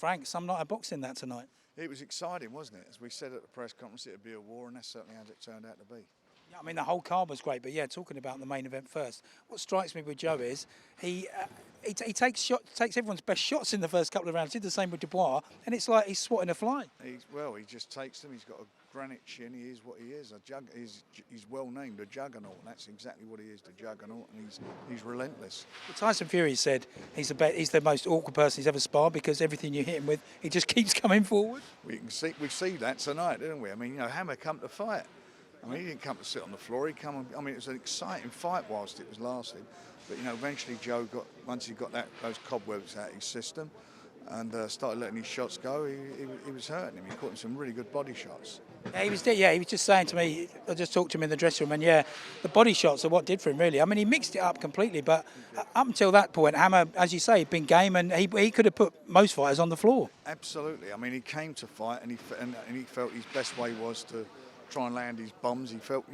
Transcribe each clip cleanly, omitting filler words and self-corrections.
frank, some night of boxing that tonight. It was exciting, wasn't it? As we said at the press conference, it would be a war, and that's certainly as it turned out to be. Yeah, I mean, the whole card was great, but yeah, talking about the main event first, what strikes me with Joe is he takes everyone's best shots in the first couple of rounds. Did the same with Dubois, and it's like he's swatting a fly. He just takes them. He's got a granite chin. He is what he is. He's well named a juggernaut, and that's exactly what he is, the juggernaut, and he's relentless. Well, Tyson Fury said he's the most awkward person he's ever sparred because everything you hit him with, he just keeps coming forward. We see that tonight, didn't we? I mean, Hammer come to fight. I mean, he didn't come to sit on the floor. It was an exciting fight whilst it was lasting. But eventually Joe once he got those cobwebs out of his system and started letting his shots go, he was hurting him. He caught him some really good body shots. Yeah, he was just saying to me, I just talked to him in the dressing room, and yeah, the body shots are what did for him, really. I mean, he mixed it up completely, but up until that point, Hammer, as you say, he'd been game, and he could have put most fighters on the floor. Absolutely. I mean, he came to fight, and he felt his best way was to try and land his bombs. He felt,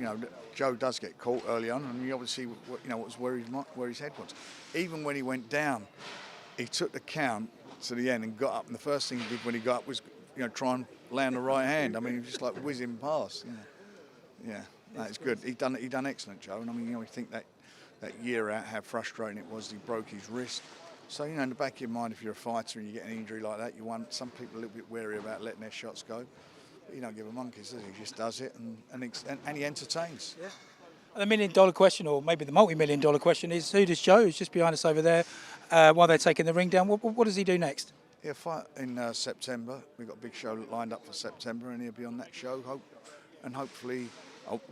Joe does get caught early on, and he obviously, was where his head was. Even when he went down, he took the count to the end and got up, and the first thing he did when he got up was, try and land the right hand. I mean, he was just like whizzing past. Yeah, that's good. He done excellent, Joe. And I mean, we think that year out how frustrating it was. He broke his wrist. So in the back of your mind, if you're a fighter and you get an injury like that, some people are a little bit wary about letting their shots go. He don't give a monkey's, does he? He just does it and he entertains. Yeah. The $1 million question, or maybe the multi-million-dollar question, is who does Joe, who's just behind us over there, while they're taking the ring down, what does he do next? He'll fight in September. We've got a big show lined up for September, and he'll be on that show. Hopefully,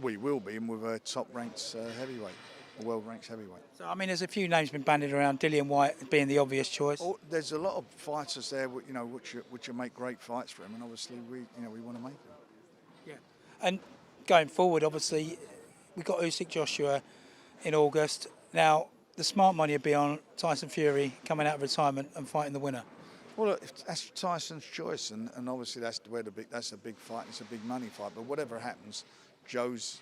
we will be, and with a top-ranked heavyweight, a world-ranked heavyweight. So, I mean, there's a few names been bandied around, Dillian Whyte being the obvious choice. There's a lot of fighters there, which will make great fights for him, and obviously we want to make them. Yeah. And going forward, obviously, we've got Usyk Joshua in August. Now, the smart money would be on Tyson Fury coming out of retirement and fighting the winner. Well, look, that's Tyson's choice, and obviously that's a big fight. It's a big money fight. But whatever happens, Joe is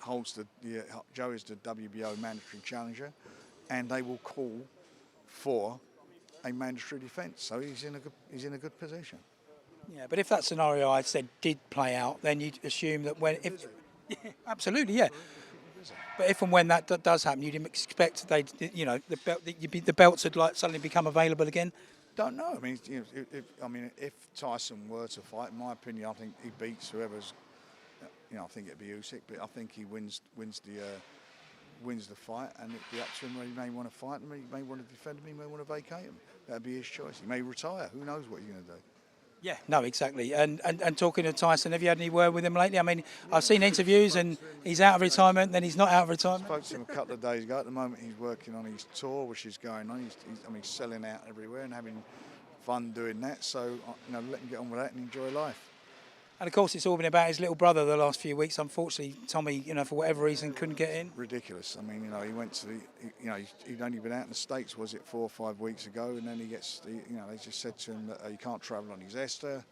the WBO mandatory challenger, and they will call for a mandatory defence. So he's in a good position. Yeah, but if that scenario I said did play out, then you'd assume that yeah, absolutely, yeah. But if and when that does happen, you'd expect the belts would suddenly become available again. Don't know. I mean, if Tyson were to fight, in my opinion, I think he beats whoever's. I think it'd be Usyk, but I think he wins the fight, and it'd be up to him. He may want to fight him, he may want to defend him, he may want to vacate him. That'd be his choice. He may retire. Who knows what he's going to do? Yeah, no, exactly. And talking to Tyson, have you had any word with him lately? I mean, I've seen interviews, and he's out of retirement, then he's not out of retirement. I spoke to him a couple of days ago. At the moment, he's working on his tour, which is going on. He's selling out everywhere and having fun doing that. So, let him get on with that and enjoy life. And of course, it's all been about his little brother the last few weeks. Unfortunately, Tommy, for whatever reason, couldn't get in. Ridiculous. I mean, he went to he'd only been out in the States, was it 4 or 5 weeks ago, and then they just said to him that he can't travel on his Esther.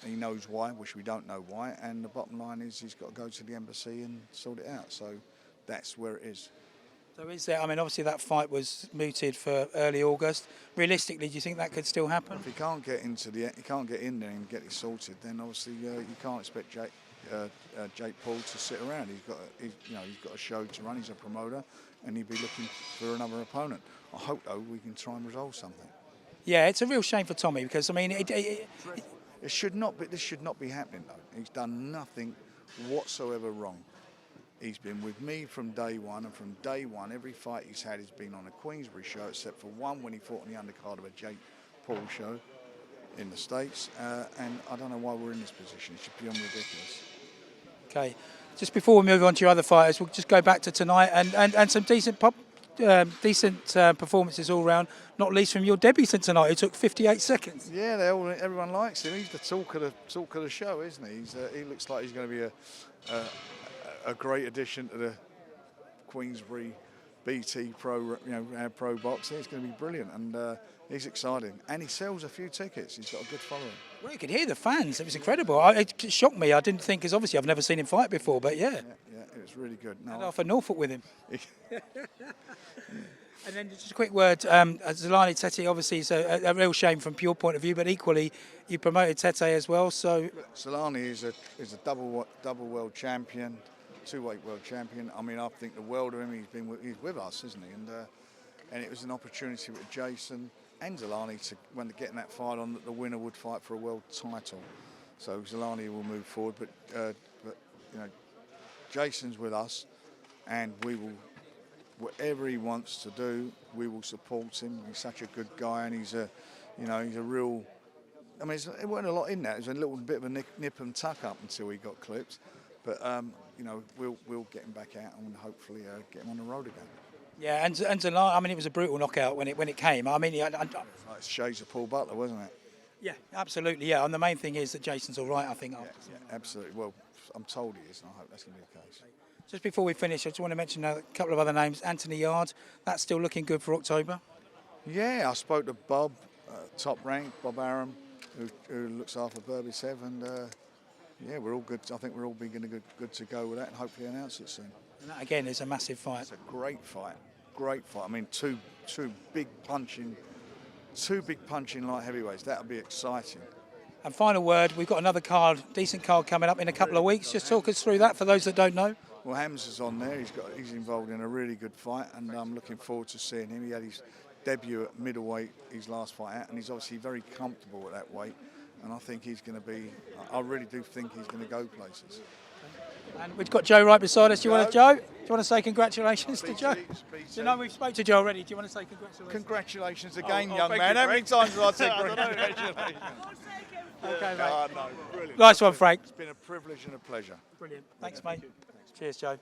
He knows why, which we don't know why. And the bottom line is he's got to go to the embassy and sort it out. So that's where it is. So is there? I mean, obviously that fight was mooted for early August. Realistically, do you think that could still happen? If he can't get in there and get it sorted, then obviously you can't expect Jake Paul to sit around. He's got a show to run. He's a promoter, and he'd be looking for another opponent. I hope though we can try and resolve something. Yeah, it's a real shame for Tommy because I mean, it should not be. This should not be happening though. He's done nothing whatsoever wrong. He's been with me from day one, and from day one, every fight he's had has been on a Queensbury show, except for one when he fought on the undercard of a Jake Paul show in the States. And I don't know why we're in this position. It's just beyond ridiculous. Okay, just before we move on to your other fighters, we'll just go back to tonight and some decent performances all round. Not least from your debutant tonight, who took 58 seconds. Yeah, everyone likes him. He's the talk of the show, isn't he? He looks like he's going to be a great addition to the Queensbury BT Pro, pro boxing. It's going to be brilliant, and he's exciting. And he sells a few tickets. He's got a good following. Well, you could hear the fans. It was incredible. It shocked me. I didn't think, because obviously I've never seen him fight before, but yeah. Yeah, it was really good. And off a Norfolk with him. And then just a quick word, Zolani Tete obviously is a real shame from your point of view, but equally you promoted Tete as well. So Solani is a double world champion, two-weight world champion. I mean, I think the world of him. He's with us, isn't he? And it was an opportunity with Jason and Zolani to when they get in that fight on that the winner would fight for a world title. So Zolani will move forward, but you know, Jason's with us, and we will. Whatever he wants to do, we will support him. He's such a good guy, and he's a real. I mean, there weren't a lot in that. It was a little bit of a nip and tuck up until he got clipped, but we'll get him back out and hopefully get him on the road again. yeah, and Zolani, I mean, it was a brutal knockout when it came. I mean, It's shades of Paul Butler, wasn't it? yeah, absolutely, yeah. And the main thing is that Jason's all right, I think. Yeah, absolutely. Well, I'm told he is, and I hope that's going to be the case. Just before we finish, I just want to mention a couple of other names. Anthony Yard, that's still looking good for October. Yeah, I spoke to Bob, top rank, Bob Aram, who looks after Burby Sev, and yeah, we're all good. I think we're all good to go with that, and hopefully announce it soon. And that again is a massive fight. It's a great fight. I mean, two big punching light heavyweights. That'll be exciting. And final word, we've got another decent card coming up in a couple of weeks. Just talk us through that for those that don't know. Well, Hamza's on there. He's involved in a really good fight, and I'm looking forward to seeing him. He had his debut at middleweight, his last fight out, and he's obviously very comfortable at that weight. And I think he's going to be. I really do think he's going to go places. And we've got Joe right beside us. Do you want to say congratulations to Joe? You know, we've spoke to Joe already. Do you want to say congratulations? Congratulations again, young man. How many times have I said congratulations? Okay, mate. No, brilliant. Nice one, Frank. It's been a privilege and a pleasure. Brilliant. Thanks, mate. Cheers, Joe.